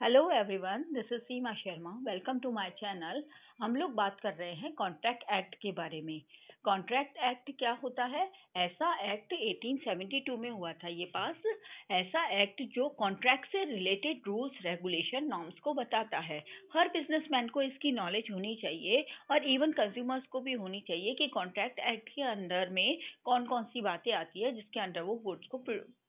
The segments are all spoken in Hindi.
Hello everyone, this is Seema Sharma. Welcome to my channel. हम लोग बात कर रहे हैं कॉन्ट्रैक्ट एक्ट के बारे में। कॉन्ट्रैक्ट एक्ट क्या होता है? ऐसा एक्ट 1872 में हुआ था ये पास। ऐसा एक्ट जो कॉन्ट्रैक्ट से रिलेटेड रूल्स, रेगुलेशन, नॉर्म्स को बताता है। हर बिजनेसमैन को इसकी नॉलेज होनी चाहिए और इवन कंज्यूमर्स को भी होनी चाहिए कि कॉन्ट्रैक्ट एक्ट के अंडर में कौन कौन सी बातें आती है जिसके अंडर वो गुड्स को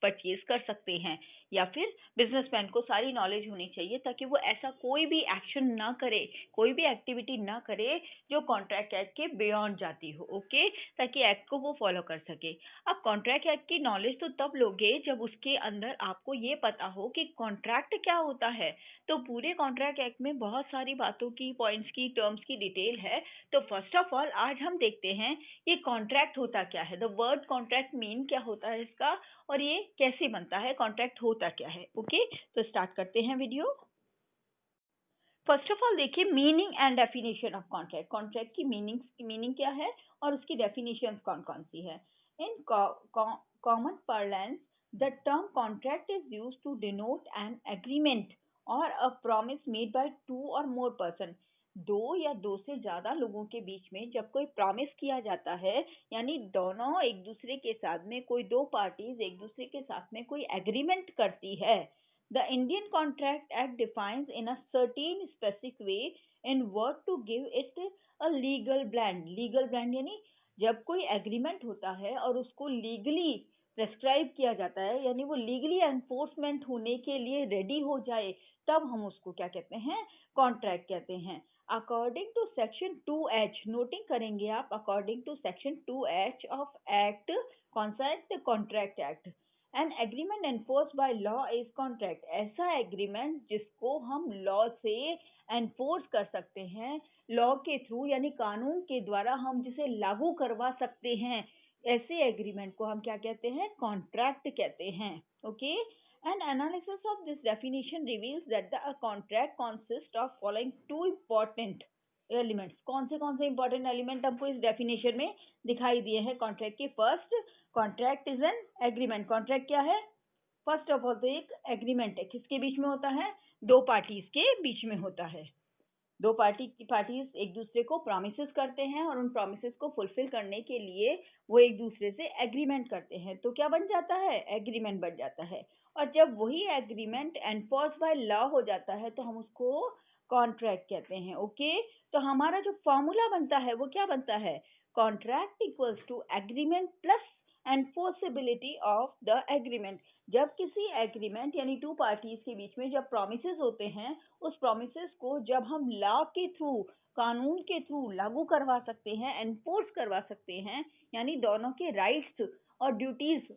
परचेज कर सकते हैं, या फिर बिजनेसमैन को सारी नॉलेज होनी चाहिए ताकि वो ऐसा कोई भी एक्शन ना करे, कोई भी एक्टिविटी ना करे जो कॉन्ट्रैक्ट एक्ट के बियॉन्ड जाती हो। ओके, ताकि एक्ट को वो फॉलो कर सके। अब कॉन्ट्रैक्ट एक्ट की नॉलेज तो तब लोगे जब उसके अंदर आपको ये पता हो कि कॉन्ट्रैक्ट क्या होता है। तो पूरे कॉन्ट्रैक्ट एक्ट में बहुत सारी बातों की, पॉइंट्स की, टर्म्स की डिटेल है। तो फर्स्ट ऑफ ऑल आज हम देखते हैं ये कॉन्ट्रैक्ट होता क्या है, द वर्ड कॉन्ट्रैक्ट मीन क्या होता है इसका, और ये कैसे बनता है, कॉन्ट्रैक्ट होता क्या है। ओके, तो स्टार्ट करते हैं वीडियो। फर्स्ट ऑफ ऑल देखिए meaning and definition of contract. Contract की मीनिंग क्या है और उसकी डेफिनेशन कौन कौन सी है। In common parlance, the term contract is used to denote an agreement or a promise made by two or more person। दो या दो से ज्यादा लोगों के बीच में जब कोई प्रॉमिस किया जाता है, यानी दोनों एक दूसरे के साथ में, कोई दो पार्टीज एक दूसरे के साथ में कोई एग्रीमेंट करती है। The Indian Contract Act defines in a certain specific way in what to give it a legal brand। Legal brand यानी जब कोई एग्रीमेंट होता है और उसको लीगली प्रेस्क्राइब किया जाता है, यानी वो लीगली एनफोर्समेंट होने के लिए रेडी हो जाए, तब हम उसको क्या कहते हैं? कॉन्ट्रैक्ट कहते हैं। According to section 2H, noting करेंगे आप, according to section 2H of act, कौन सा act? Contract act. An agreement enforce by law is contract. ऐसा एग्रीमेंट जिसको हम लॉ से एनफोर्स कर सकते हैं, लॉ के थ्रू यानी कानून के द्वारा हम जिसे लागू करवा सकते हैं, ऐसे एग्रीमेंट को हम क्या कहते हैं? कॉन्ट्रैक्ट कहते हैं। Okay, N analysis of this definition reveals that the contract consist of following two important elements. कौन से इंपॉर्टेंट एलिमेंट हमको इस डेफिनेशन में दिखाई दिए हैं कॉन्ट्रैक्ट के? First, contract is an agreement. Contract क्या है? फर्स्ट ऑफ ऑल तो एक एग्रीमेंट है, किसके बीच में होता है? दो पार्टीज के बीच में होता है। दो पार्टीज एक दूसरे को प्रॉमिसेस करते हैं और उन प्रॉमिसेस को फुलफिल करने के लिए वो एक दूसरे से एग्रीमेंट करते हैं, तो क्या बन जाता है? एग्रीमेंट बन जाता है। और जब वही एग्रीमेंट एनफोर्स बाय लॉ हो जाता है तो हम उसको कॉन्ट्रैक्ट कहते हैं। ओके, तो हमारा जो फॉर्मूला बनता है वो क्या बनता है? Contract equals to agreement plus enforceability of the agreement. जब किसी एग्रीमेंट यानी टू पार्टीज के बीच में जब प्रोमिसेस होते हैं, उस प्रोमिसेस को जब हम लॉ के थ्रू, कानून के थ्रू लागू करवा सकते हैं, एनफोर्स करवा सकते हैं, यानी दोनों के राइट्स और ड्यूटीज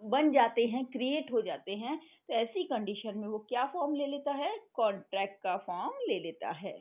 बन जाते हैं, क्रिएट हो जाते हैं, तो ऐसी कंडीशन में वो क्या फॉर्म ले लेता है? कॉन्ट्रैक्ट का फॉर्म ले लेता है।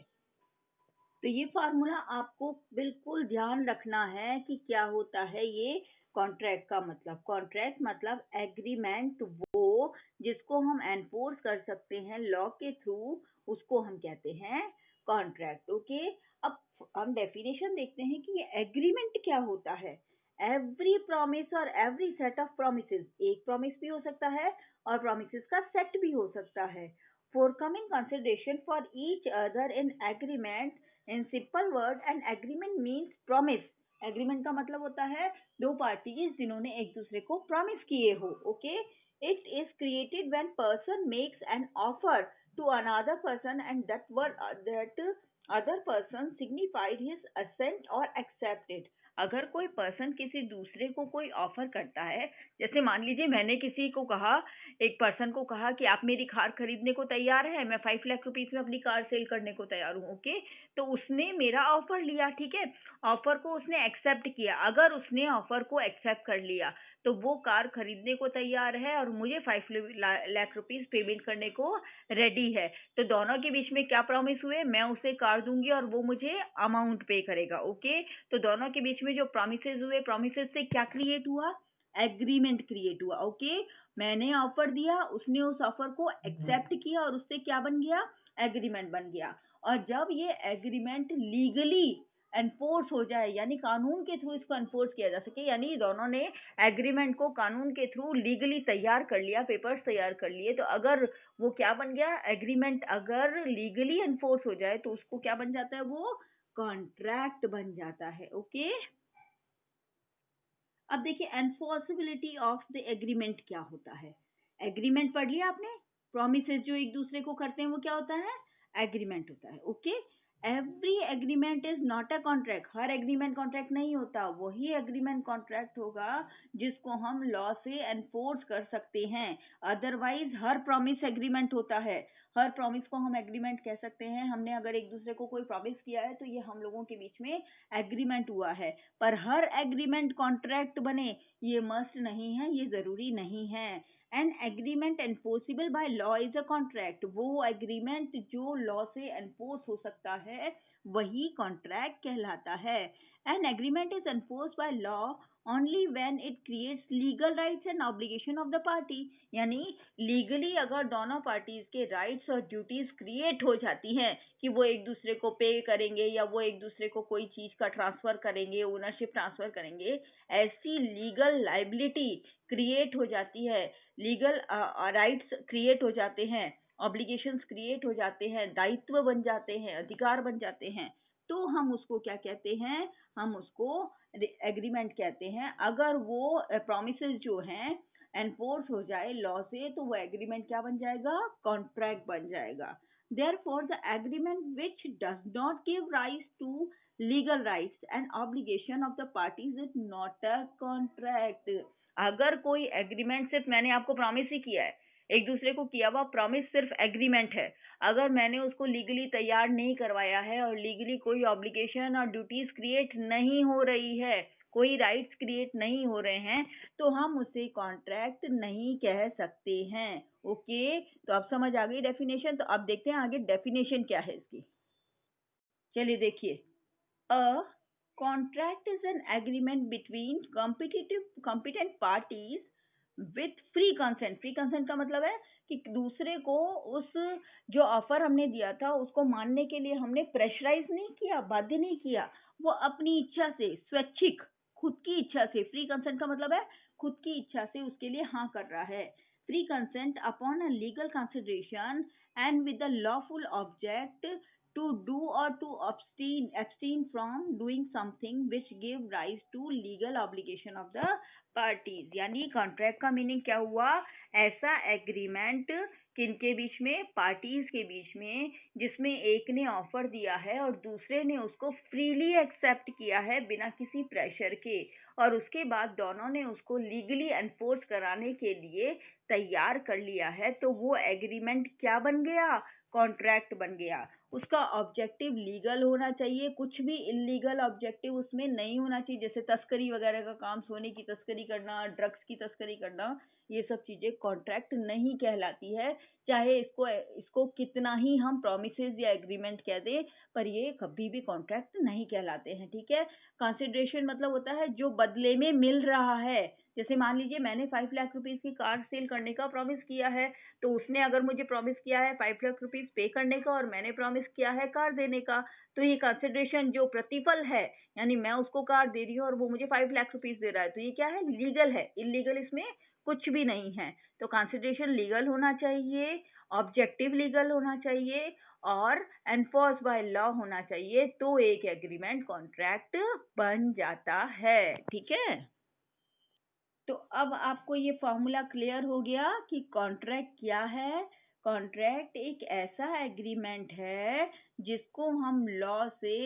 तो ये फार्मूला आपको बिल्कुल ध्यान रखना है कि क्या होता है ये कॉन्ट्रैक्ट का मतलब। कॉन्ट्रैक्ट मतलब एग्रीमेंट, वो जिसको हम एनफोर्स कर सकते हैं लॉ के थ्रू, उसको हम कहते हैं कॉन्ट्रैक्ट। ओके, अब हम डेफिनेशन देखते हैं कि ये एग्रीमेंट क्या होता है। एवरी प्रॉमिस और एवरी सेट ऑफ प्रोमिसेस, एक प्रॉमिस भी हो सकता है और प्रोमिसेस का सेट भी हो सकता है। Forthcoming consideration for each other in agreement. In simple word, an agreement means promise. Agreement का मतलब होता है दो पार्टीज जिन्होंने एक दूसरे को प्रॉमिस किए हो। Okay, it is created when person makes an offer to another person and that other person signified his assent और एक्सेप्टेड। अगर कोई पर्सन किसी दूसरे को कोई ऑफर करता है, जैसे मान लीजिए मैंने किसी को कहा, एक पर्सन को कहा कि आप मेरी कार खरीदने को तैयार है, मैं 5 लाख रुपीज में अपनी कार सेल करने को तैयार हूँ। ओके, तो उसने मेरा ऑफर लिया, ठीक है, ऑफर को उसने एक्सेप्ट किया। अगर उसने ऑफर को एक्सेप्ट कर लिया तो वो कार खरीदने को तैयार है और मुझे 5 लाख रुपीज पेमेंट करने को रेडी है। तो दोनों के बीच में क्या प्रॉमिस हुए? मैं उसे कार दूंगी और वो मुझे अमाउंट पे करेगा। ओके, तो दोनों के बीच में जो प्रॉमिसेस हुए, प्रॉमिसेस से क्या क्रिएट हुआ? एग्रीमेंट क्रिएट हुआ। ओके, मैंने ऑफर दिया, उसने उस ऑफर को एक्सेप्ट किया और उससे क्या बन गया? एग्रीमेंट बन गया। और जब ये एग्रीमेंट लीगली एनफोर्स हो जाए, यानी कानून के थ्रू इसको एनफोर्स किया जा सके, यानी दोनों ने एग्रीमेंट को कानून के थ्रू लीगली तैयार कर लिया, पेपर्स तैयार कर लिए, तो अगर वो क्या बन गया, एग्रीमेंट अगर लीगली एनफोर्स हो जाए तो उसको क्या बन जाता है, वो कॉन्ट्रैक्ट बन जाता है। ओके, अब देखिए एनफोर्सिबिलिटी ऑफ द एग्रीमेंट क्या होता है। एग्रीमेंट पढ़ लिया आपने, प्रॉमिसेस जो एक दूसरे को करते हैं वो क्या होता है, एग्रीमेंट होता है। Okay, every agreement is not a contract, her agreement contract नहीं होता, वही एग्रीमेंट कॉन्ट्रैक्ट होगा जिसको हम लॉ से एनफोर्स कर सकते हैं। अदरवाइज हर प्रॉमिस एग्रीमेंट होता है, हर प्रॉमिस को हम एग्रीमेंट कह सकते हैं। हमने अगर एक दूसरे को कोई प्रॉमिस किया है तो ये हम लोगों के बीच में एग्रीमेंट हुआ है, पर हर एग्रीमेंट कॉन्ट्रैक्ट बने ये मस्ट नहीं है, ये जरूरी नहीं है। An agreement enforceable bye law is a contract, वो एग्रीमेंट जो लॉ से एनफोर्स हो सकता है वही कॉन्ट्रैक्ट कहलाता है। An agreement is enforce by law only when it creates legal rights and obligation of the party, यानी लीगली अगर दोनों पार्टीज के राइट्स और ड्यूटीज क्रिएट हो जाती हैं कि वो एक दूसरे को पे करेंगे या वो एक दूसरे को कोई चीज का ट्रांसफर करेंगे, ओनरशिप ट्रांसफर करेंगे, ऐसी लीगल लाइबिलिटी क्रिएट हो जाती है, लीगल राइट्स क्रिएट हो जाते हैं, ऑब्लिगेशंस क्रिएट हो जाते हैं, दायित्व बन जाते हैं, अधिकार बन जाते हैं, तो हम उसको क्या कहते हैं, हम उसको एग्रीमेंट कहते हैं। अगर वो प्रोमिसेस जो हैं एनफोर्स हो जाए लॉ से तो वो एग्रीमेंट क्या बन जाएगा, कॉन्ट्रैक्ट बन जाएगा। Therefore, the agreement which does not give rise to legal rights and obligation of the parties is not a contract. अगर कोई एग्रीमेंट, सिर्फ मैंने आपको प्रॉमिस ही किया है, एक दूसरे को किया हुआ प्रॉमिस सिर्फ एग्रीमेंट है, अगर मैंने उसको लीगली तैयार नहीं करवाया है और लीगली कोई ऑब्लिगेशन और ड्यूटीज क्रिएट नहीं हो रही है, कोई राइट्स क्रिएट नहीं हो रहे हैं, तो हम उसे कॉन्ट्रैक्ट नहीं कह सकते हैं। ओके, तो अब समझ आ गई डेफिनेशन, तो अब देखते हैं आगे डेफिनेशन क्या है इसकी। चलिए देखिए, a contract is an agreement between competent parties with free consent. Free consent का मतलब है कि दूसरे को उस जो ऑफर हमने दिया था उसको मानने के लिए हमने प्रेशराइज नहीं किया, बाध्य नहीं किया, वो अपनी इच्छा से, स्वैच्छिक, खुद की इच्छा से, फ्री कंसेंट का मतलब है खुद की इच्छा से उसके लिए हाँ कर रहा है। Free consent upon a legal consideration and with the lawful object to do or to abstain from doing something which give rise to legal obligation of the parties। यानी कॉन्ट्रैक्ट का मीनिंग क्या हुआ, ऐसा एग्रीमेंट किनके बीच में, पार्टीज के बीच में, जिसमें एक ने ऑफर दिया है और दूसरे ने उसको फ्रीली एक्सेप्ट किया है बिना किसी प्रेशर के, और उसके बाद दोनों ने उसको लीगली एनफोर्स कराने के लिए तैयार कर लिया है, तो वो एग्रीमेंट क्या बन गया, कॉन्ट्रैक्ट बन गया। उसका ऑब्जेक्टिव लीगल होना चाहिए, कुछ भी इलीगल ऑब्जेक्टिव उसमें नहीं होना चाहिए, जैसे तस्करी वगैरह का काम, सोने की तस्करी करना, ड्रग्स की तस्करी करना, ये सब चीजें कॉन्ट्रैक्ट नहीं कहलाती है, चाहे इसको इसको कितना ही हम प्रोमिसेस या एग्रीमेंट कह दें, पर ये कभी भी कॉन्ट्रैक्ट नहीं कहलाते हैं। ठीक है, कंसिडरेशन मतलब होता है जो बदले में मिल रहा है, जैसे मान लीजिए मैंने 5 लाख रुपीज की कार सेल करने का प्रॉमिस किया है, तो उसने अगर मुझे प्रॉमिस किया है 5 लाख रुपीज पे करने का और मैंने प्रॉमिस किया है कार देने का, तो ये कंसिडरेशन जो प्रतिफल है, यानी मैं उसको कार दे रही हूँ और वो मुझे 5 लाख रुपीज दे रहा है, तो ये क्या है, लीगल है, इलीगल इसमें कुछ भी नहीं है। तो कंसिडरेशन लीगल होना चाहिए, ऑब्जेक्टिव लीगल होना चाहिए और एनफोर्स बाय लॉ होना चाहिए, तो एक एग्रीमेंट कॉन्ट्रैक्ट बन जाता है। ठीक है, तो अब आपको ये फॉर्मूला क्लियर हो गया कि कॉन्ट्रैक्ट क्या है। कॉन्ट्रैक्ट एक ऐसा एग्रीमेंट है जिसको हम लॉ से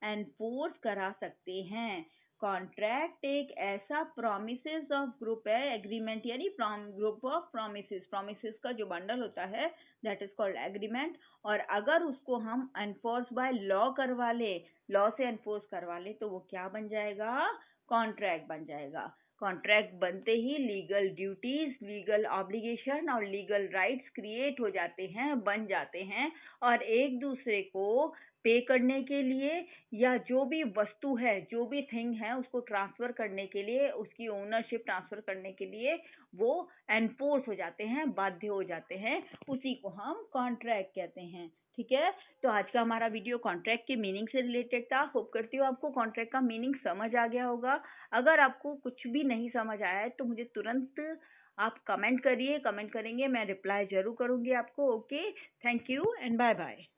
एनफोर्स करा सकते हैं। कॉन्ट्रैक्ट एक ऐसा प्रोमिसेस ऑफ ग्रुप है, एग्रीमेंट यानी ग्रुप ऑफ प्रोमिसेस, प्रोमिसेस का जो बंडल होता है दैट इज कॉल्ड एग्रीमेंट, और अगर उसको हम एनफोर्स बाय लॉ करवा ले, लॉ से एनफोर्स करवा ले, तो वो क्या बन जाएगा, कॉन्ट्रैक्ट बन जाएगा। कॉन्ट्रैक्ट बनते ही लीगल ड्यूटीज, लीगल ऑब्लिगेशन और लीगल राइट्स क्रिएट हो जाते हैं, बन जाते हैं, और एक दूसरे को पे करने के लिए या जो भी वस्तु है, जो भी थिंग है, उसको ट्रांसफ़र करने के लिए, उसकी ओनरशिप ट्रांसफ़र करने के लिए वो एनफोर्स हो जाते हैं, बाध्य हो जाते हैं, उसी को हम कॉन्ट्रैक्ट कहते हैं। ठीक है, तो आज का हमारा वीडियो कॉन्ट्रैक्ट के मीनिंग से रिलेटेड था। होप करती हूँ आपको कॉन्ट्रैक्ट का मीनिंग समझ आ गया होगा। अगर आपको कुछ भी नहीं समझ आया है तो मुझे तुरंत आप कमेंट करिए, कमेंट करेंगे, मैं रिप्लाई ज़रूर करूँगी आपको। Okay, thank you and bye bye.